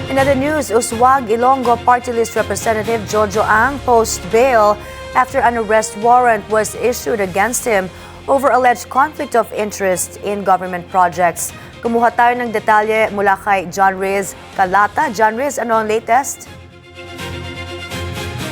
In other news, Uswag Ilonggo Party List Representative Jojo Ang post bail after an arrest warrant was issued against him over alleged conflict of interest in government projects. Kumuha tayo ng detalye mula kay John Riz Calata. John Riz, ano ang latest?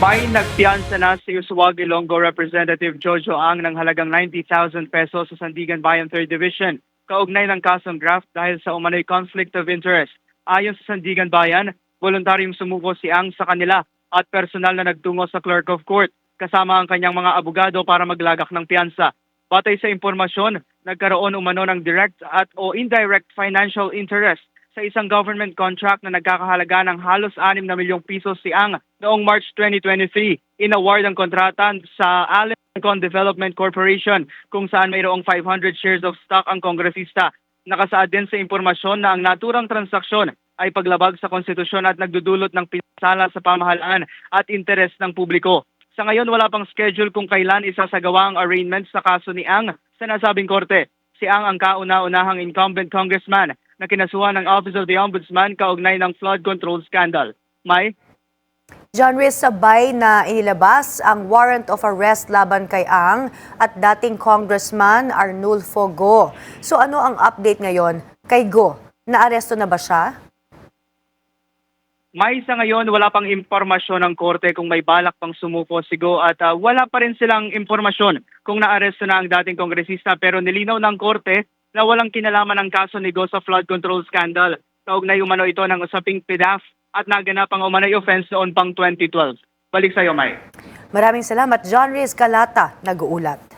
May nagpiyansa na si Uswag Ilonggo Representative Jojo Ang ng halagang 90,000 pesos sa Sandigan Bayan 3rd Division kaugnay ng kasong graft dahil sa umano'y conflict of interest. Ayon sa Sandigan Bayan, voluntaryong sumuko si Ang sa kanila at personal na nagtungo sa clerk of court kasama ang kanyang mga abogado para maglagak ng piyansa. Batay sa impormasyon, nagkaroon umano ng direct at o indirect financial interest sa isang government contract na nagkakahalaga ng halos 6 na milyong pisos si Ang noong March 2023. Inaward ang kontrata sa Allen Development Corporation kung saan mayroong 500 shares of stock ang kongresista. Nakasaad din sa impormasyon na ang naturang transaksyon ay paglabag sa konstitusyon at nagdudulot ng pinsala sa pamahalaan at interes ng publiko. Sa ngayon, wala pang schedule kung kailan isasagawa ang arraignment sa kaso ni Ang sa nasabing korte. Si Ang kauna-unahang incumbent congressman na kinasuhan ng Office of the Ombudsman kaugnay ng flood control scandal. May? John Riz, sabay na inilabas ang warrant of arrest laban kay Ang at dating Congressman Arnulfo Go. So ano ang update ngayon kay Go? Naaresto na ba siya? May sa ngayon wala pang impormasyon ng korte kung may balak pang sumuko si Go at wala pa rin silang impormasyon kung naaresto na ang dating kongresista pero nilinaw ng korte na walang kinalaman ang kaso ni Go sa flood control scandal. Kaugnay umano ito ng usaping PDAF at naganap ang umano'y offense noon pang 2012. Balik sa iyo, May. Maraming salamat, John Riz Calata, nag-uulat.